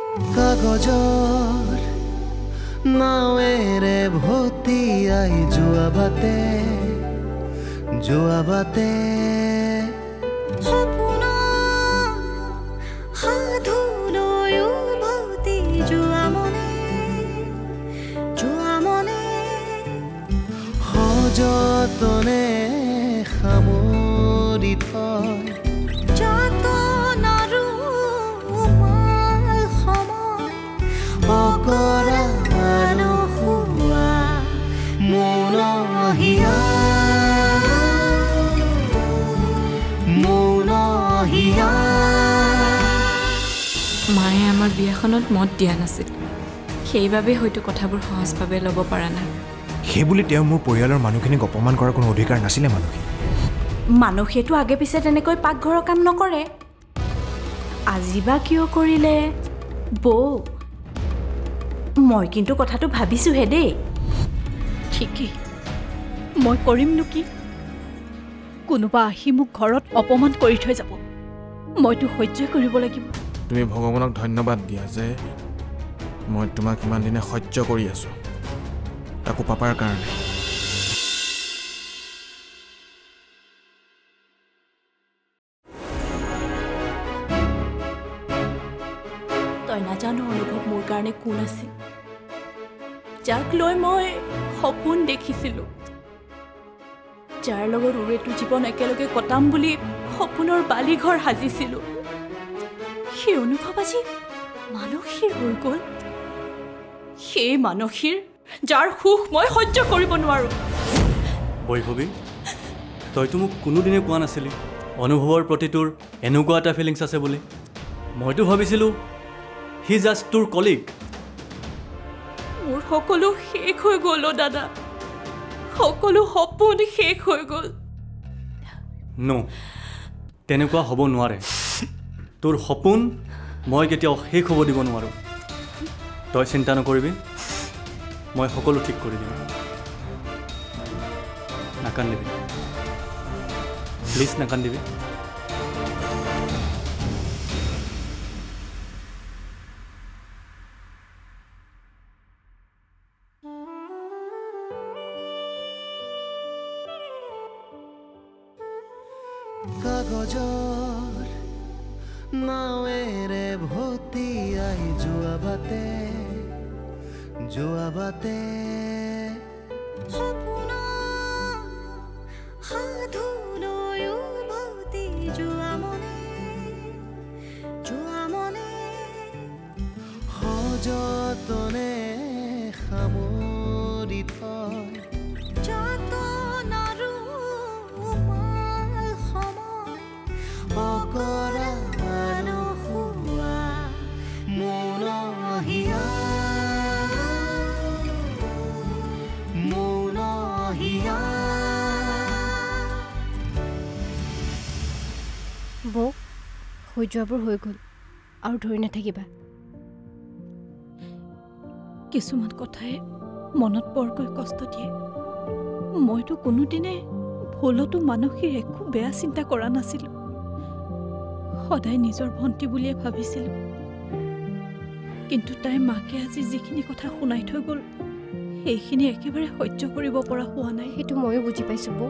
কাগজৰ নাৱেৰে ভতিয়াই যোৱা বাটে সপোন সাধুলৈ উভতি যোৱা মনে সযতনে সামৰি থয় যতন আৰু উমাল সময় অকৰা নোহোৱা মৌনহিয়া মায়ে আমাৰ বিয়াখনত মত দিয়া নাছিল সেইবাবে হয়তো কথাবোৰ সহজভাৱে ল'ব পৰা নাই সেইবুলি তেওঁ মোৰ পৰিয়ালৰ মানুহখিনিক অপমান কৰাৰ কোনো অধিকাৰ নাছিলে মানসীয়েতো আগে পিছে তেনেকৈ পাকঘৰৰ কাম নকৰে আজি বা কিয় কৰিলে বৌ মই কিন্তু কথাটো ভাবিছোহে দেই ঠিকেই মই কৰিমনো কি কোনোবা আহি মোক ঘৰত অপমান কৰি থৈ যাব মইতো সহ্য কৰিব লাগিব তুমি ভগৱানক ধন্যবাদ দিয়া যে মই তোমাক ইমান দিনে সহ্য কৰি আছো তাকো পাপাৰ কাৰণে তই নাজানো অনুভৱ মোৰ কাৰণে কোন আছিল যাক লৈ মই সপোন দেখিছিলোঁ যাৰ লগত উৰেটো জীৱন একেলগে কটাম বুলি সপোনৰ বালিঘৰ সাজিছিলোঁ সেই অনুভৱ আজি মানসীৰ হৈ গ'ল সেই মানসীৰ যাৰ সুখ মই সহ্য কৰিব নোৱাৰোঁ বৈভৱী তইতো মোক কোনোদিনে কোৱা নাছিলি অনুভৱৰ প্ৰতি তোৰ এনেকুৱা এটা ফিলিংছ আছে বুলি মইতো ভাবিছিলোঁ হি জাষ্ট তোৰ কলিগ মোৰ সকলো শেষ হৈ গ'ল দাদা সকলো সপোন শেষ হৈ গ'ল ন তেনেকুৱা হ'ব নোৱাৰে তোৰ সপোন মই কেতিয়াও শেষ হ'ব দিব নোৱাৰোঁ তই চিন্তা নকৰিবি মই সকলো ঠিক কৰি দিম নাকান্দিবি প্লিজ নাকান্দিবি কাগজৰ নাৱেৰে ভতিয়াই যোৱা বাটে সপোন সাধুলৈ উভতি যোৱা মনে সযতনে সামৰি থয় যতন আৰু উমাল সময় অকৰা নোহোৱা মৌনহিয়া বৌ হৈ যোৱাবোৰ হৈ গ'ল আৰু ধৰি নাথাকিবা কিছুমান কথাই মনত বৰকৈ কষ্ট দিয়ে মইতো কোনোদিনে ভুলতো মানসীৰ একো বেয়া চিন্তা কৰা নাছিলোঁ সদায় নিজৰ ভণ্টি বুলিয়ে ভাবিছিলোঁ কিন্তু তাইৰ মাকে আজি যিখিনি কথা শুনাই থৈ গ'ল সেইখিনি একেবাৰে সহ্য কৰিব পৰা হোৱা নাই সেইটো ময়ো বুজি পাইছোঁ বৌ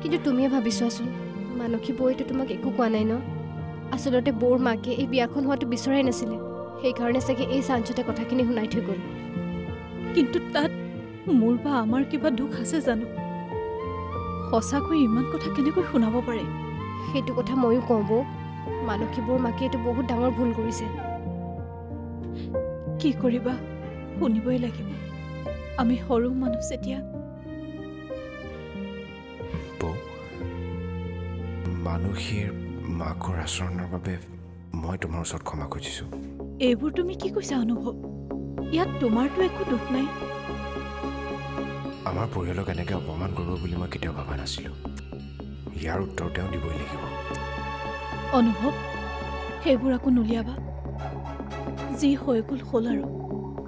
কিন্তু তুমিয়ে ভাবি চোৱাচোন মানসী বৌয়েতো তোমাক একো কোৱা নাই ন আচলতে বৌৰ মাকে এই বিয়াখন হোৱাটো বিচৰাই নাছিলে সেইকাৰণে চাগে এই চাঞ্চতে কথাখিনি শুনাই থৈ গ'ল কিন্তু তাত মোৰ বা আমাৰ কিবা দুখ আছে জানো সঁচাকৈ ইমান কথা কেনেকৈ শুনাব পাৰে সেইটো কথা ময়ো কওঁ বৌ মানসী বৌৰ মাকে এইটো বহুত ডাঙৰ ভুল কৰিছে কি কৰিবা শুনিবই লাগিব আমি সৰু মানুহ যেতিয়া মানসীৰ মাকৰ আচৰণৰ বাবে মই তোমাৰ ওচৰত ক্ষমা খুজিছোঁ এইবোৰ তুমি কি কৈছা অনুভৱ ইয়াত তোমাৰতো একো দুখ নাই আমাৰ পৰিয়ালক এনেকৈ অপমান কৰিব বুলি মই কেতিয়াও ভবা নাছিলোঁ ইয়াৰ উত্তৰ তেওঁ দিবই লাগিব অনুভৱ সেইবোৰ আকৌ নুলিয়াবা যি হৈ গ'ল হ'ল আৰু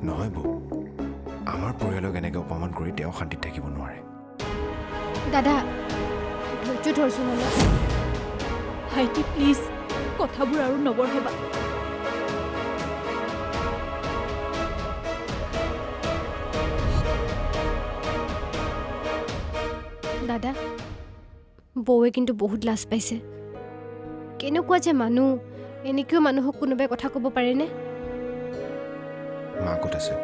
নহয় বৌ আমাৰ পৰিয়ালক এনেকৈ অপমান কৰি তেওঁ শান্তিত থাকিব নোৱাৰে দাদা ধৈৰ্য ধৰচোন অলপ ভাইটি প্লিজ কথাবোৰ আৰু নবঢ়াবা দাদা বৌৱে কিন্তু বহুত লাজ পাইছে কেনেকুৱা যে মানুহ এনেকৈও মানুহক কোনোবাই কথা ক'ব পাৰেনে মা ক'ত আছে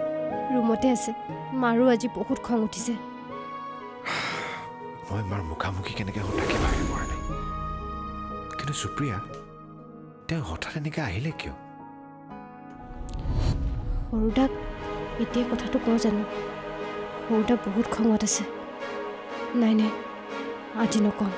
ৰুমতে আছে মাৰো আজি বহুত খং উঠিছে মই মাৰ মুখামুখি কেনেকৈ হঠাৎকে ভাবিব পৰা নাই কিন্তু সুপ্ৰিয়া তেওঁ হঠাৎ এনেকৈ আহিলে কিয় সৰুদাক এতিয়া কথাটো কওঁ জানো সৰুদা বহুত খঙত আছে নাই নাই আজি নকওঁ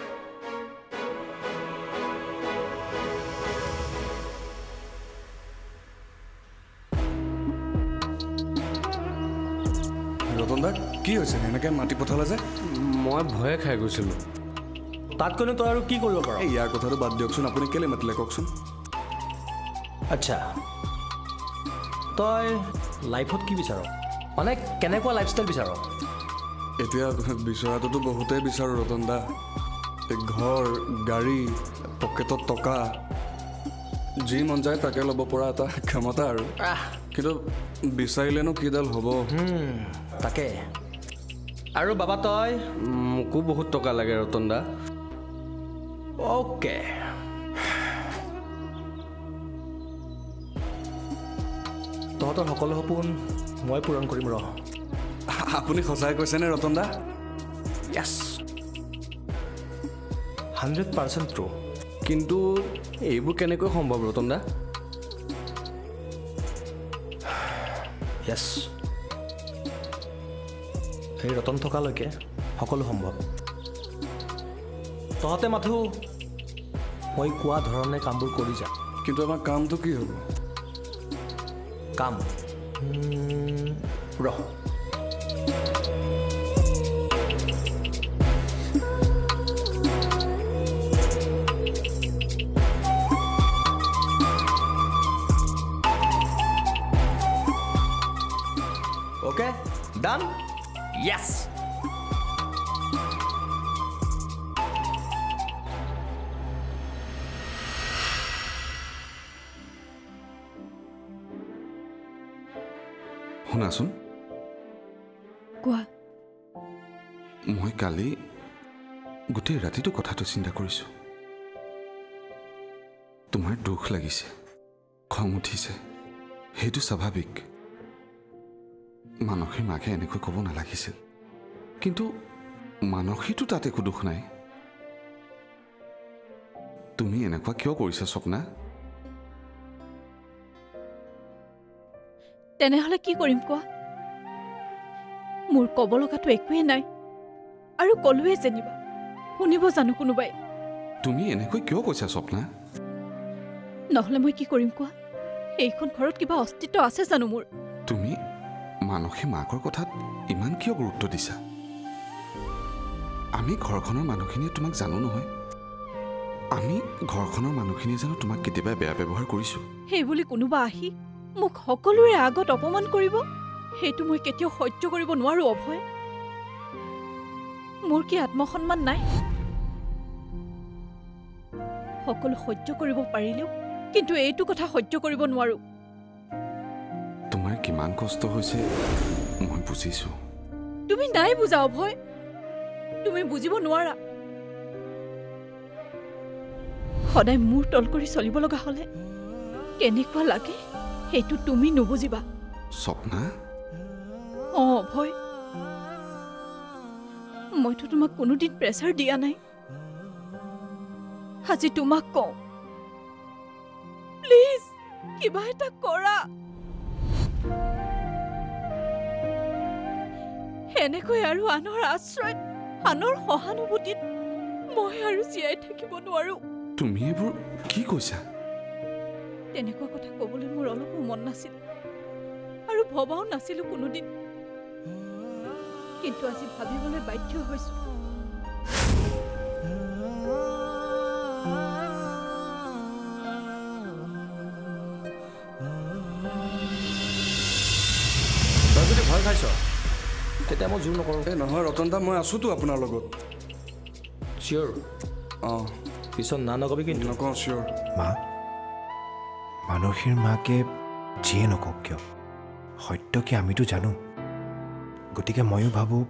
ৰতন দা কি হৈছে এনেকৈ মাতি পঠালে যে মই ভয়ে খাই গৈছিলোঁ তাতকৈনো তই আৰু কি কৰিব পাৰ এই ইয়াৰ কথাটো বাদ দিয়কচোন আপুনি কেলৈ মাতিলে কওকচোন আচ্ছা তই লাইফত কি বিচাৰ মানে কেনেকুৱা লাইফষ্টাইল বিচাৰ এতিয়া বিচৰাটোতো বহুতেই বিচাৰোঁ ৰতন দা এই ঘৰ গাড়ী পকেটত টকা যি মন যায় তাকে ল'ব পৰা এটা ক্ষমতা আৰু কিন্তু বিচাৰিলেনো কিডাল হ'ব তাকে আৰু বাবা তই মোকো বহুত টকা লাগে ৰতন দা অ'কে তহঁতৰ সকলো সপোন মই পূৰণ কৰিম ৰ আপুনি সঁচাই কৈছেনে ৰতন দা য়েছ 100% ট্ৰু কিন্তু এইবোৰ কেনেকৈ সম্ভৱ ৰতন দা য়েছ এই ৰতন থকালৈকে সকলো সম্ভৱ তহঁতে মাথো মই কোৱা ধৰণে কামবোৰ কৰি যা কিন্তু আমাৰ কামটো কি হ'ব কাম ৰ Okay, done? Yes! শুনাচোন কোৱা মই কালি গোটেই ৰাতিটো কথাটো চিন্তা কৰিছোঁ তোমাৰ দুখ লাগিছে খং উঠিছে সেইটো স্বাভাৱিক মানসীৰ মাকে এনেকৈ ক'ব নালাগিছিল কিন্তু মানসীতো তাত একো দুখ নাই তুমি এনেকুৱা কিয় কৰিছা স্বপ্না তেনেহ'লে কি কৰিম কোৱা মোৰ ক'ব লগাটো একোৱেই নাই আৰু ক'লোৱে যেনিবা শুনিব জানো কোনোবাই তুমি এনেকৈ কিয় কৈছা স্বপ্না নহ'লে মই কি কৰিম কোৱা এইখন ঘৰত কিবা অস্তিত্ব আছে জানো মোৰ তুমি মানসী মাকৰ কথাত ইমান কিয় গুৰুত্ব দিছা আমি ঘৰখনৰ মানুহখিনিয়ে তোমাক জানো নহয় আমি ঘৰখনৰ মানুহখিনিয়ে জানো তোমাক কেতিয়াবা বেয়া ব্যৱহাৰ কৰিছোঁ সেই বুলি কোনোবা আহি মোক সকলোৰে আগত অপমান কৰিব সেইটো মই কেতিয়াও সহ্য কৰিব নোৱাৰো অভয় মোৰ কি আত্মসন্মান নাই সকলো সহ্য কৰিব পাৰিলেও কিন্তু এইটো কথা সহ্য কৰিব নোৱাৰো তোমাৰ কিমান কষ্ট হৈছে মই বুজিছোঁ তুমি নাই বুজা অভয় তুমি বুজিব নোৱাৰা সদায় মূৰ তল কৰি চলিব লগা হ'লে কেনেকুৱা লাগে সেইটো তুমি নুবুজিবা স্বপ্না অভয় মইতো তোমাক কোনোদিন প্ৰেছাৰ দিয়া নাই আজি তোমাক কওঁ প্লিজ কিবা এটা কৰা এনেকৈ আৰু আনৰ আশ্ৰয়ত আনৰ সহানুভূতিত মই আৰু জীয়াই থাকিব নোৱাৰো তুমি এইবোৰ কি কৈছা তেনেকুৱা কথা ক'বলৈ মোৰ অলপো মন নাছিল আৰু ভবাও নাছিলো কোনোদিন কিন্তু আজি ভাবিবলৈ বাধ্য হৈছো তই যদি ভয় খাইছ তেতিয়া মই জোৰ নকৰোঁ এই নহয় ৰতন দা মই আছোতো আপোনাৰ লগত চিয়'ৰ অঁ পিছত না নকবি কিন্তু নকওঁ চিয়'ৰ মা মানসীৰ মাকে যিয়ে নকওক কিয় সত্য কি আমিতো জানো গতিকে ময়ো ভাবোঁ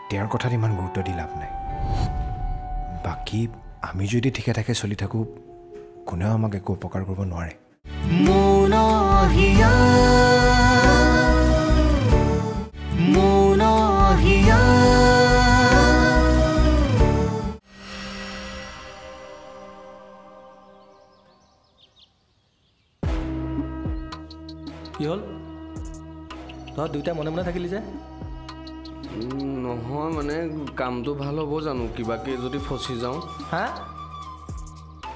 তেওঁৰ কথাত ইমান গুৰুত্ব দি লাভ নাই বাকী আমি যদি ঠিকে ঠাকে চলি থাকোঁ কোনেও আমাক একো উপকাৰ কৰিব নোৱাৰে কি হ'ল তই দুইটা মনে মনে থাকিলি যে নহয় মানে কামটো ভাল হ'ব জানো কিবাকে যদি ফচি যাওঁ হা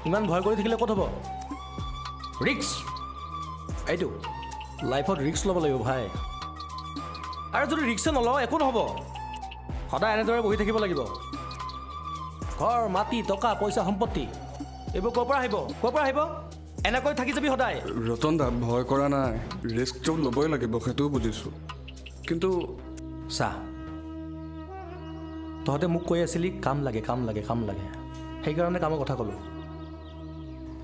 ইমান ভয় কৰি থাকিলে ক'ত হ'ব ৰিক্স এইটো লাইফত ৰিক্স ল'ব লাগিব ভাই আৰু যদি ৰিক্সে নলওঁ একো নহ'ব সদায় এনেদৰে বহি থাকিব লাগিব ঘৰ মাটি টকা পইচা সম্পত্তি এইবোৰ ক'ৰ পৰা আহিব এনেকৈ থাকি যাবি সদায় ৰতন দা ভয় কৰা নাই ৰিস্কটো ল'বই লাগিব সেইটোও বুজিছোঁ কিন্তু চা তহঁতে মোক কৈ আছিলি কাম লাগে সেইকাৰণে কামৰ কথা ক'লোঁ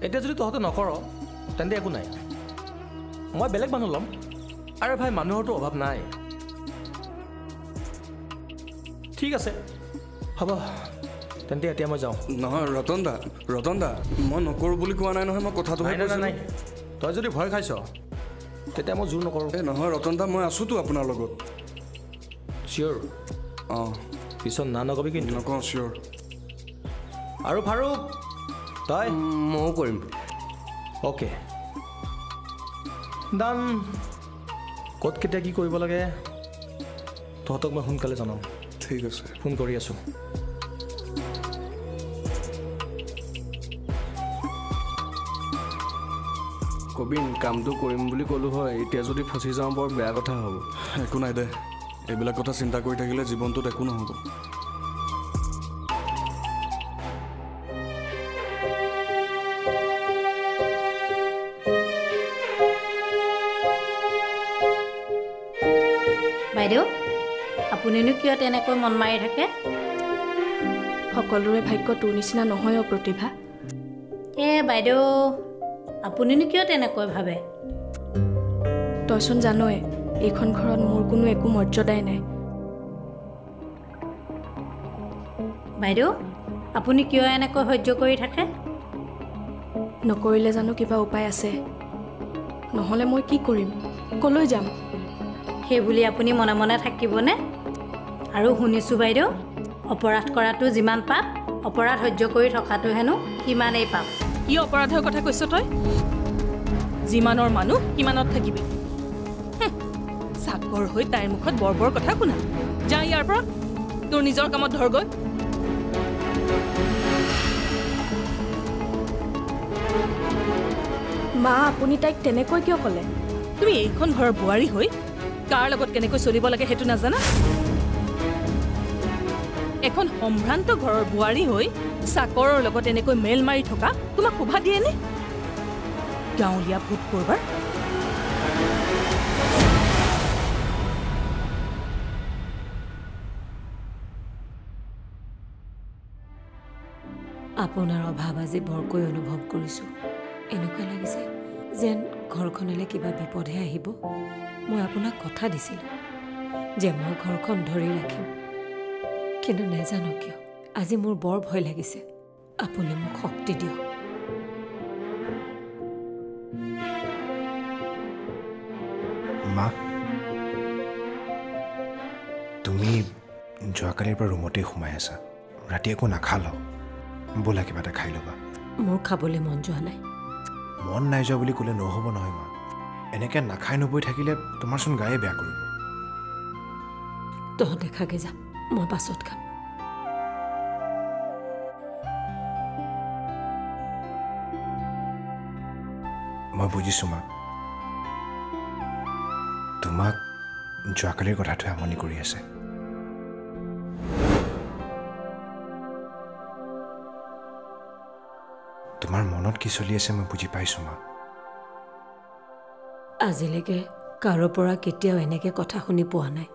এতিয়া যদি তহঁতে নকৰ তেন্তে একো নাই মই বেলেগ মানুহ ল'ম আৰু ভাই মানুহৰতো অভাৱ নাই ঠিক আছে হ'ব তেন্তে এতিয়া মই যাওঁ নহয় ৰতন দা মই নকৰোঁ বুলি কোৱা নাই নহয় মই কথাটো নাই তই যদি ভয় খাইছ তেতিয়া মই জোৰ নকৰোঁ এই নহয় ৰতন দা মই আছোঁতো আপোনাৰ লগত চিয়'ৰ অঁ পিছত না নকবি কিন্তু নকওঁ চিয়'ৰ আৰু ফাৰুক তই ময়ো কৰিম অ'কে ডান ক'ত কেতিয়া কি কৰিব লাগে তহঁতক মই সোনকালে জনাম ঠিক আছে ফোন কৰি আছোঁ কবিন কামটো কৰিম বুলি ক'লোঁ হয় এতিয়া যদি ফচি যাওঁ বৰ বেয়া কথা হ'ব একো নাই দে এইবিলাক কথা চিন্তা কৰি থাকিলে জীৱনটোত একো নহ'ব বাইদেউ আপুনিনো কিয় তেনেকৈ মন মাৰি থাকে সকলোৰে ভাগ্য তোৰ নিচিনা নহয় প্ৰতিভা বাইদেউ আপুনিনো কিয় তেনেকৈ ভাবে তইচোন জানই এইখন ঘৰত মোৰ কোনো একো মৰ্যাদাই নাই বাইদেউ আপুনি কিয় এনেকৈ সহ্য কৰি থাকে নকৰিলে জানো কিবা উপায় আছে নহ'লে মই কি কৰিম কলৈ যাম সেইবুলি আপুনি মনে মনে থাকিবনে আৰু শুনিছোঁ বাইদেউ অপৰাধ কৰাটো যিমান পাপ অপৰাধ সহ্য কৰি থকাটো হেনো সিমানেই পাপ কি অপৰাধৰ কথা কৈছ তই যিমানৰ মানুহ সিমানত থাকিবি চাকৰ হৈ তাইৰ মুখত বৰ কথা শুনা যা ইয়াৰ পৰা তোৰ নিজৰ কামত ধৰগৈ মা আপুনি তাইক তেনেকৈ কিয় ক'লে তুমি এইখন ঘৰৰ বোৱাৰী হৈ কাৰ লগত কেনেকৈ চলিব লাগে সেইটো নাজানা এখন সম্ভ্ৰান্ত ঘৰৰ বোৱাৰী হৈ চাকৰৰ লগত এনেকৈ মেল মাৰি থকা তোমাক শোভা দিয়েনে গাঁৱলীয়া ভূত কৰবাৰ আপোনাৰ অভাৱ আজি বৰকৈ অনুভৱ কৰিছোঁ এনেকুৱা লাগিছে যেন ঘৰখনলৈ কিবা বিপদহে আহিব মই আপোনাক কথা দিছিলোঁ যে মই ঘৰখন ধৰি ৰাখিম কিন্তু নেজানো কিয় আজি মোৰ বৰ ভয় লাগিছে আপুনি মোক শক্তি দিয়ক মা তুমি যোৱাকালিৰ পৰা ৰুমতেই সোমাই আছা ৰাতি একো নাখাল বোলা কিবা এটা খাই ল'বা মোৰ খাবলৈ মন যোৱা নাই মন নাই যোৱা বুলি ক'লে নহ'ব নহয় মা এনেকৈ নাখাই নবৈ থাকিলে তোমাৰচোন গায়ে বেয়া কৰিব তহঁতে খাগে যাম মই পাছত খাম মই বুজিছোঁ মা তোমাক যোৱাকালিৰ কথাটোৱে আমনি কৰি আছে তোমাৰ মনত কি চলি আছে মই বুজি পাইছোঁ মা আজিলৈকে কাৰো পৰা কেতিয়াও এনেকৈ কথা শুনি পোৱা নাই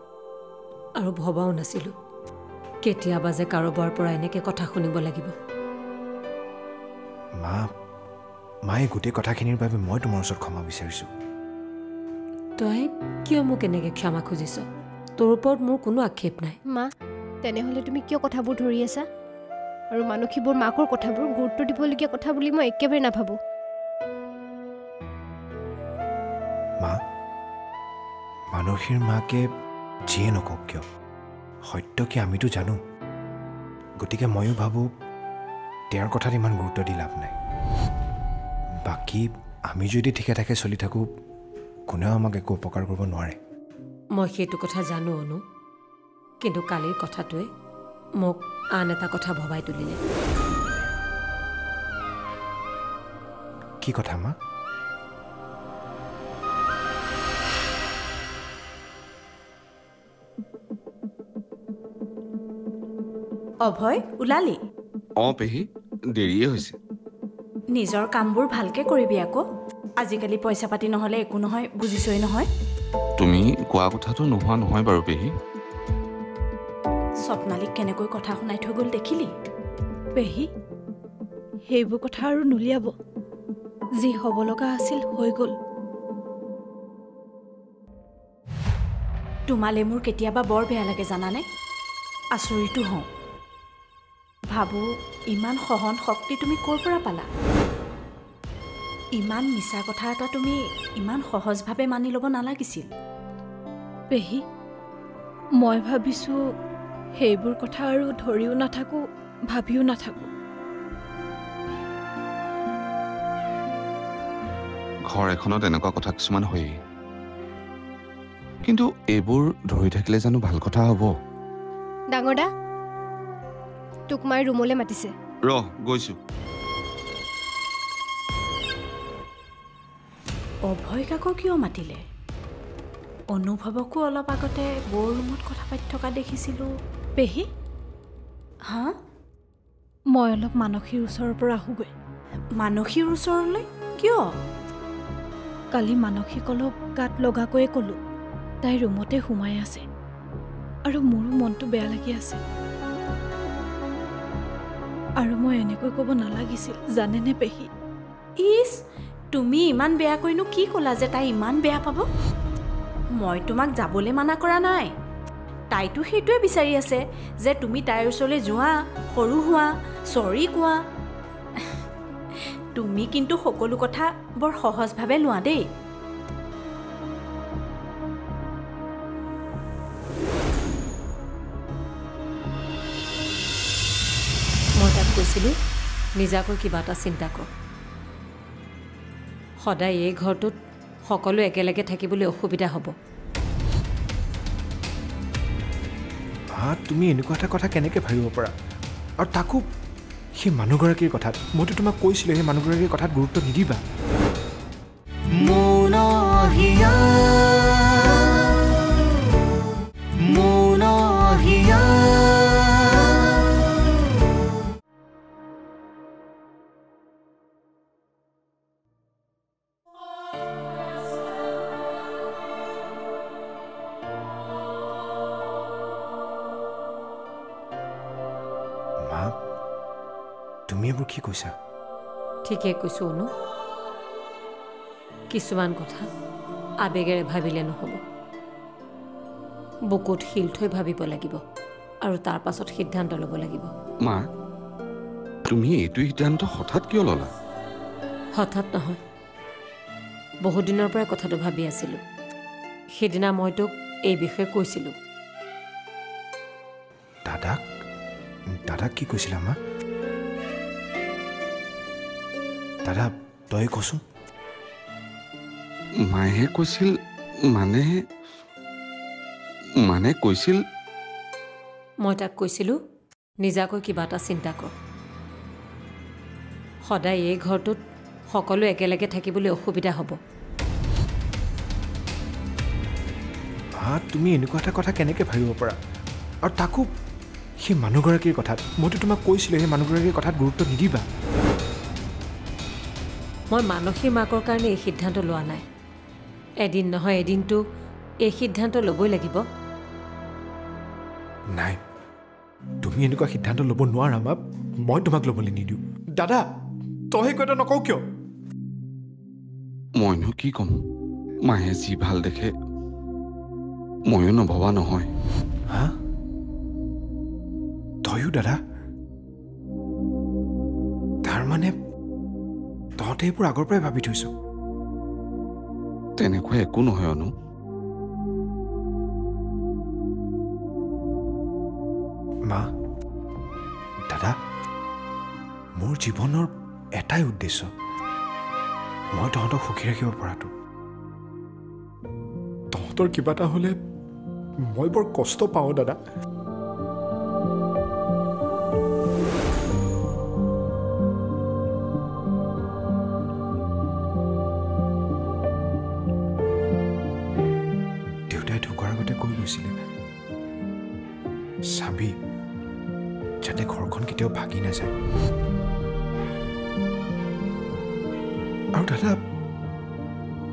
আৰু ভবাও নাছিলোঁ কেতিয়াবা যে কাৰোবাৰ পৰা এনেকৈ কথা শুনিব লাগিব মায়ে গোটেই কথাখিনিৰ বাবে মই তোমাৰ ওচৰত ক্ষমা বিচাৰিছোঁ তই কিয় মোক এনেকৈ ক্ষমা খুজিছ তোৰ ওপৰত মোৰ কোনো আক্ষেপ নাই মা তেনেহ'লে তুমি কিয় কথাবোৰ ধৰি আছা আৰু মানসীবোৰ মাকৰ কথাবোৰ গুৰুত্ব দিবলগীয়া কথা বুলি মই একেবাৰে নাভাবোঁ। মা, মানসীৰ মাকে যিয়ে নকওক কিয় সত্য কি আমিতো জানো। গতিকে ময়ো ভাবোঁ তেওঁৰ কথাত ইমান গুৰুত্ব দি লাভ নাই। বাকী আমি যদি ঠিকে ঠাকে চলি থাকোঁ কোনেও আমাক একো উপকাৰ কৰিব নোৱাৰে। মই সেইটো কথা জানো অনু, কিন্তু কালিৰ কথাটোৱে মোক আন এটা কথা ভবাই তুলিলে। কি কথা মা? অভয়, ওলালি? পেহী দেৰিয়ে হৈছে। নিজৰ কামবোৰ ভালকৈ কৰিবি আকৌ। আজিকালি পইচা পাতি নহ'লে একো নহয়, বুজিছই নহয়। তুমি কোৱা কথাটো নোহোৱা নহয় বাৰু পেহী। স্বপ্নালীক কেনেকৈ কথা শুনাই থৈ গ'ল দেখিলি? পেহী, সেইবোৰ কথা আৰু নুলিয়াব। যি হ'ব লগা আছিল হৈ গ'ল। তোমালে মোৰ কেতিয়াবা বৰ বেয়া লাগে জানানে? আচৰিতো হওঁ। ভাবোঁ ইমান সহন শক্তি তুমি ক'ৰ পৰা পালা? ইমান মিছা কথা এটা তুমি ইমান সহজভাৱে মানি ল'ব নালাগিছিল। পেহী, মই ভাবিছোঁ সেইবোৰ কথা আৰু ধৰিও নাথাকোঁ, ভাবিও নাথাকোঁ। ঘৰ এখনত এনেকুৱা কথা কিছুমান হয়েই, কিন্তু এইবোৰ ধৰি থাকিলে জানো ভাল কথা হ'ব? ডাঙৰ দা, তোক মায়ে ৰুমলৈ মাতিছে। গৈছো। অভয় কাকো কিয় মাতিলে? অনুভৱকো অলপ আগতে বৌৰ ৰুমত কথা পাতি থকা দেখিছিলোঁ। পেহী, হা? মই অলপ মানসীৰ ওচৰৰ পৰা আহোঁগৈ। মানসীৰ ওচৰলৈ? কিয়? কালি মানসীক অলপ গাত লগাকৈয়ে ক'লোঁ তাই ৰুমতে সোমাই আছে, আৰু মোৰো মনটো বেয়া লাগি আছে। আৰু মই এনেকৈ ক'ব নালাগিছিল জানেনে পেহী? ইছ, তুমি ইমান বেয়াকৈনো কি ক'লা যে তাই ইমান বেয়া পাব? মই তোমাক যাবলৈ মানা কৰা নাই। তাইতো সেইটোৱে বিচাৰি আছে যে তুমি তাইৰ ওচৰলৈ যোৱা, সৰু হোৱা, চৰি কোৱা। তুমি কিন্তু সকলো কথা বৰ সহজভাৱে লোৱা দেই। মই তাক কৈছিলোঁ নিজাকৈ কিবা এটা চিন্তা কৰ। সদায় এই ঘৰটোত সকলো একেলগে থাকিবলৈ অসুবিধা হ'ব। তুমি এনেকুৱা এটা কথা কেনেকৈ ভাবিব পাৰা? আৰু তাকো সেই মানুহগৰাকীৰ কথাত। মইতো তোমাক কৈছিলোঁ সেই মানুহগৰাকীৰ কথাত গুৰুত্ব নিদিবা। তুমি এইবোৰ কি কৈছা? ঠিকেই কৈছোঁ অনু। কিছুমান কথা আবেগেৰে ভাবিলে নহ'ব। বুকুত শিল থৈ ভাবিব লাগিব, আৰু তাৰ পাছত সিদ্ধান্ত ল'ব লাগিব। মা, তুমি এইটো সিদ্ধান্ত হঠাৎ কিয় ল'লা? হঠাৎ নহয়, বহুত দিনৰ পৰাই কথাটো ভাবি আছিলোঁ। সেইদিনা মই তোক এই বিষয়ে কৈছিলোঁ। দাদাক কি কৈছিলা মা? দাদা, তই কচোন। মায়ে কৈছিল মানে কৈছিল। মই তাক কৈছিলোঁ নিজাকৈ কিবা এটা চিন্তা কৰ। সদায় এই ঘৰটোত সকলো একেলগে থাকিবলৈ অসুবিধা হ'ব। তুমি এনেকুৱা এটা কথা কেনেকৈ ভাবিব পাৰা? আৰু তাকো সেই মানুহগৰাকীৰ কথাত। মইতো তোমাক কৈছিলোঁ সেই মানুহগৰাকীৰ কথাত গুৰুত্ব নিদিবা। মই মানসীৰ মাকৰ কাৰণে এই সিদ্ধান্ত লোৱা নাই। এদিন নহয় এদিনটো এই সিদ্ধান্ত ল'বই লাগিব। নাই, তুমি এনেকুৱা সিদ্ধান্ত ল'ব নোৱাৰা মা। মই তোমাক ল'বলৈ নিদিওঁ। দাদা, তই কৈ এটা নকওঁ কিয়? মইনো কি ক'ম? মায়ে যি ভাল দেখে ময়ো নভবা নহয়। তয়ো দাদা? তাৰমানে তহঁতে এইবোৰ আগৰ পৰাই ভাবি থৈছ? তেনেকুৱা একো নহয় অনু। মা, দাদা, মোৰ জীৱনৰ এটাই উদ্দেশ্য, মই তহঁতক সুখী ৰাখিব পৰাটো। তহঁতৰ কিবা এটা হ'লে মই বৰ কষ্ট পাওঁ দাদা। দেউতাই ঢুকোৱাৰ আগতে কৈ গৈছিলে, চাবি যাতে ঘৰখন কেতিয়াও ভাগি নাযায়। আৰু দাদা,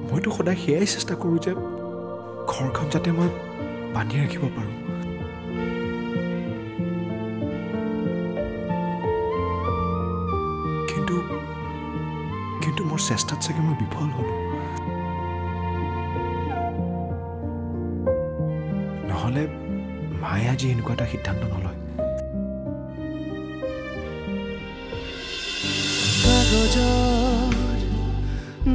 মইতো সদায় সেয়াই চেষ্টা কৰোঁ যে ঘৰখন যাতে মই বান্ধি ৰাখিব পাৰোঁ। কিন্তু মোৰ চেষ্টাত চাগে মই বিফল হ'লোঁ। নহ'লে মায়ে আজি এনেকুৱা এটা সিদ্ধান্ত নলয়। কাগজৰ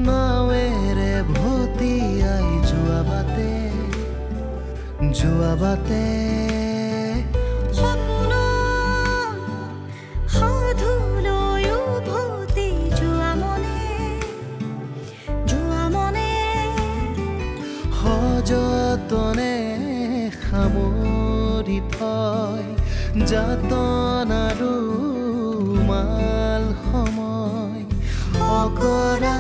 নাৱেৰে ভটিয়াই যোৱা বাটে সযতনে সামৰি থয় যাতনাৰো মাল সময় অকৰা